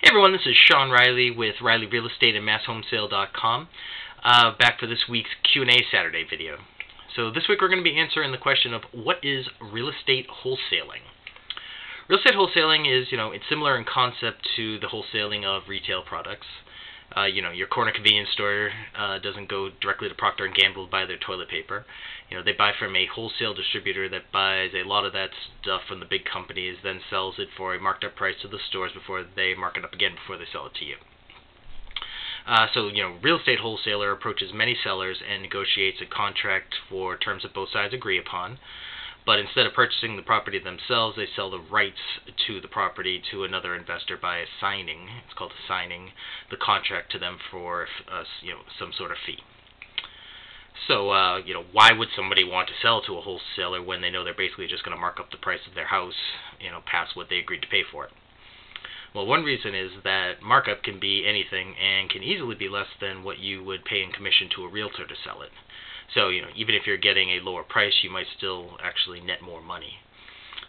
Hey everyone, this is Sean Riley with Riley Real Estate and MassHomesale.com, back for this week's Q&A Saturday video. So this week we're going to be answering the question of what is real estate wholesaling. Real estate wholesaling is, it's similar in concept to the wholesaling of retail products. Your corner convenience store doesn't go directly to Procter & Gamble to buy their toilet paper. They buy from a wholesale distributor that buys a lot of that stuff from the big companies, then sells it for a marked up price to the stores before they mark it up again before they sell it to you. Real estate wholesaler approaches many sellers and negotiates a contract for terms that both sides agree upon. But instead of purchasing the property themselves, they sell the rights to the property to another investor by assigning, it's called assigning, the contract to them for some sort of fee. So, why would somebody want to sell to a wholesaler when they know they're basically just going to mark up the price of their house, past what they agreed to pay for it? Well, one reason is that markup can be anything and can easily be less than what you would pay in commission to a realtor to sell it. So, even if you're getting a lower price, you might still actually net more money.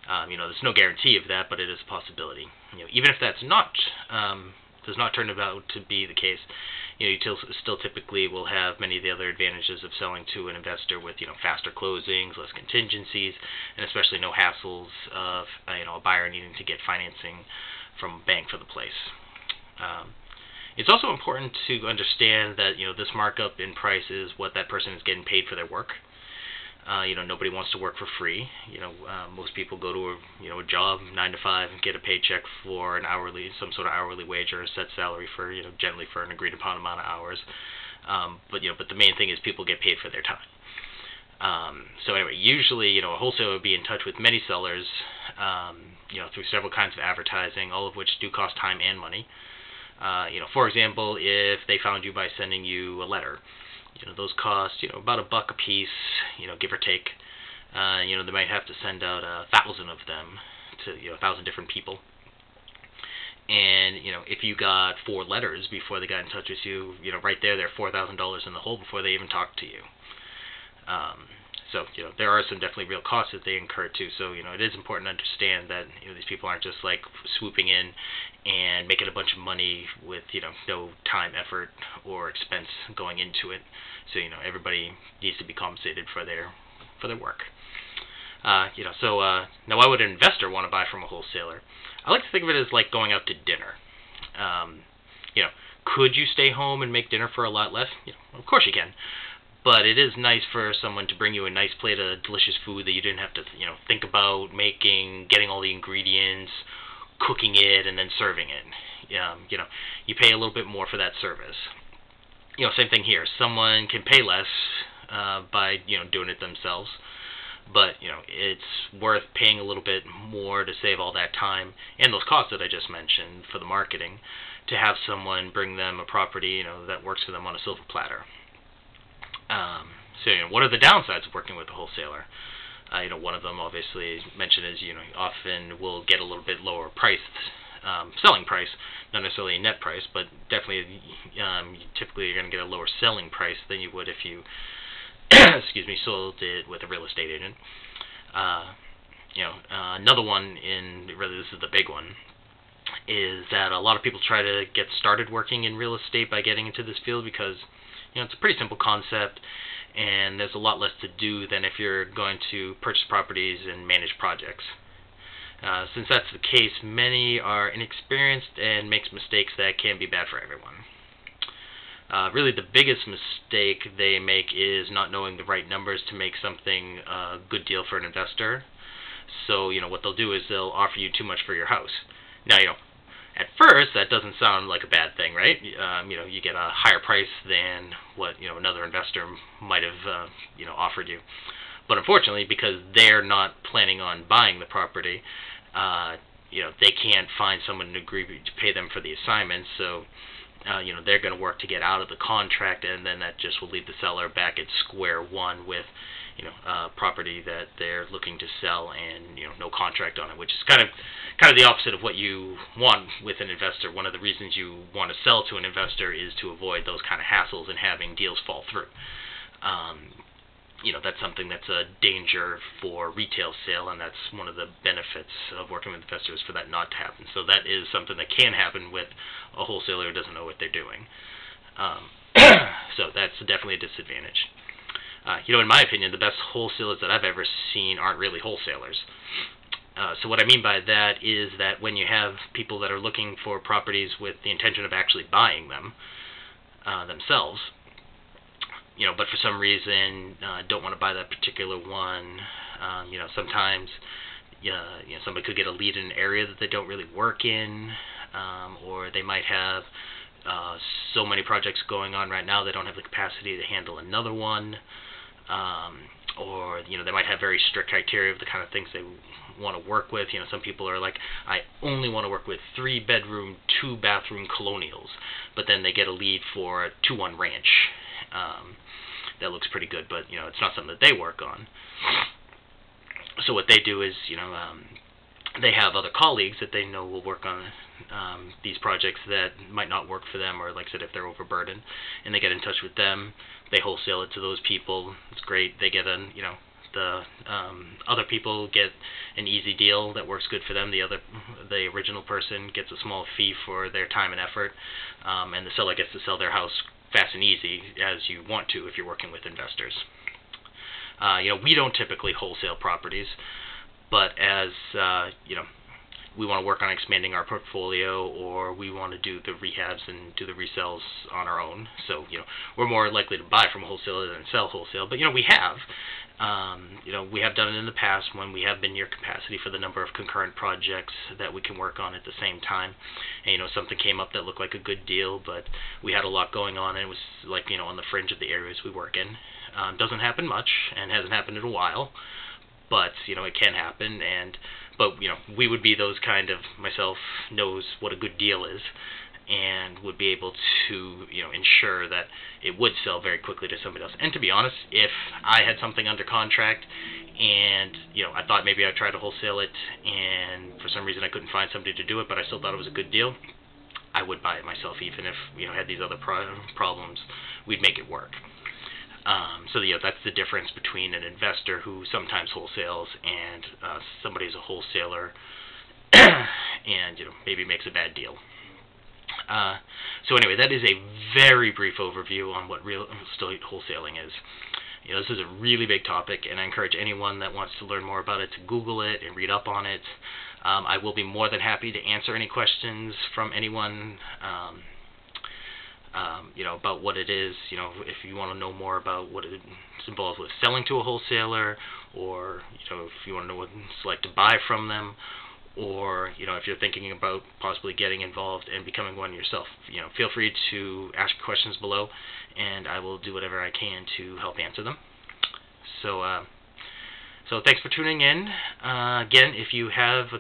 There's no guarantee of that, but it is a possibility. Even if that's not does not turn out to be the case, you still typically will have many of the other advantages of selling to an investor with, faster closings, less contingencies, and especially no hassles of, a buyer needing to get financing from a bank for the place. It's also important to understand that this markup in price is what that person is getting paid for their work. Nobody wants to work for free. Most people go to a job 9 to 5 and get a paycheck for some sort of hourly wage or a set salary for generally for an agreed upon amount of hours. But the main thing is people get paid for their time. So anyway, usually a wholesaler would be in touch with many sellers, through several kinds of advertising, all of which do cost time and money. For example, if they found you by sending you a letter, those cost, about $1 a piece, give or take. They might have to send out 1,000 of them to, 1,000 different people. And, if you got 4 letters before they got in touch with you, right there, they're $4,000 in the hole before they even talk to you. So, there are some definitely real costs that they incur too. So, it is important to understand that, these people aren't just like swooping in and making a bunch of money with, no time, effort, or expense going into it. So, everybody needs to be compensated for their work. Now why would an investor want to buy from a wholesaler? I like to think of it as like going out to dinner. Could you stay home and make dinner for a lot less? Of course you can. But it is nice for someone to bring you a nice plate of delicious food that you didn't have to, think about making, getting all the ingredients, cooking it, and then serving it. You pay a little bit more for that service. Same thing here. Someone can pay less by, doing it themselves. But, it's worth paying a little bit more to save all that time and those costs that I just mentioned for the marketing, to have someone bring them a property, that works for them on a silver platter. What are the downsides of working with a wholesaler? One of them obviously mentioned is, often will get a little bit lower selling price, not necessarily a net price, but definitely, typically you're going to get a lower selling price than you would if you, sold it with a real estate agent. Another one, really this is the big one, is that a lot of people try to get started working in real estate by getting into this field because it's a pretty simple concept, and there's a lot less to do than if you're going to purchase properties and manage projects. Since that's the case, many are inexperienced and makes mistakes that can be bad for everyone. Really, the biggest mistake they make is not knowing the right numbers to make something a good deal for an investor. So, what they'll do is they'll offer you too much for your house. Now, at first, that doesn't sound like a bad thing, right? You get a higher price than what, another investor might have, offered you. But unfortunately, because they're not planning on buying the property, they can't find someone to agree to pay them for the assignment. So, they're going to work to get out of the contract, and then that just will leave the seller back at square one with, property that they're looking to sell and, no contract on it, which is kind of the opposite of what you want with an investor. One of the reasons you want to sell to an investor is to avoid those kind of hassles and having deals fall through. that's something that's a danger for retail sale, and that's one of the benefits of working with investors for that not to happen. So that is something that can happen with a wholesaler who doesn't know what they're doing. So that's definitely a disadvantage. In my opinion, the best wholesalers that I've ever seen aren't really wholesalers. So what I mean by that is that when you have people that are looking for properties with the intention of actually buying them themselves, but for some reason don't want to buy that particular one, sometimes somebody could get a lead in an area that they don't really work in, or they might have so many projects going on right now they don't have the capacity to handle another one, or they might have very strict criteria of the kind of things they want to work with. Some people are like, I only want to work with 3-bedroom, 2-bathroom colonials, but then they get a lead for a 2-1 ranch. That looks pretty good, but it's not something that they work on. So what they do is, they have other colleagues that they know will work on these projects that might not work for them, or like I said, if they're overburdened, and they get in touch with them. They wholesale it to those people. It's great. They get the other people get an easy deal that works good for them. The original person gets a small fee for their time and effort, and the seller gets to sell their house fast and easy as you want to if you're working with investors. We don't typically wholesale properties, but as we want to work on expanding our portfolio, or we want to do the rehabs and do the resells on our own. So, we're more likely to buy from a wholesaler than sell wholesale. But, we have. We have done it in the past when we have been near capacity for the number of concurrent projects that we can work on at the same time. And, something came up that looked like a good deal, but we had a lot going on, and it was like, on the fringe of the areas we work in. Doesn't happen much, and hasn't happened in a while. But, it can happen, but we would be those kind of, myself knows what a good deal is, and would be able to, ensure that it would sell very quickly to somebody else. And to be honest, if I had something under contract, and, I thought maybe I'd try to wholesale it, and for some reason I couldn't find somebody to do it, but I still thought it was a good deal, I would buy it myself, even if, had these other problems, we'd make it work. So that's the difference between an investor who sometimes wholesales and somebody who's a wholesaler and maybe makes a bad deal. So anyway, that is a very brief overview on what real estate wholesaling is. This is a really big topic, and I encourage anyone that wants to learn more about it to Google it and read up on it. I will be more than happy to answer any questions from anyone. About what it is, if you want to know more about what it's involved with selling to a wholesaler, or, if you want to know what it's like to buy from them, or, if you're thinking about possibly getting involved and becoming one yourself, feel free to ask questions below, and I will do whatever I can to help answer them. So thanks for tuning in. Again, if you have a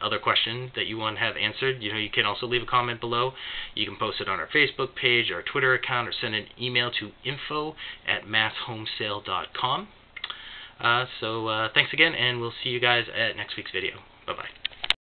other question that you want to have answered, you can also leave a comment below. You can post it on our Facebook page, our Twitter account, or send an email to info@masshomesale.com. So thanks again, and we'll see you guys at next week's video. Bye-bye.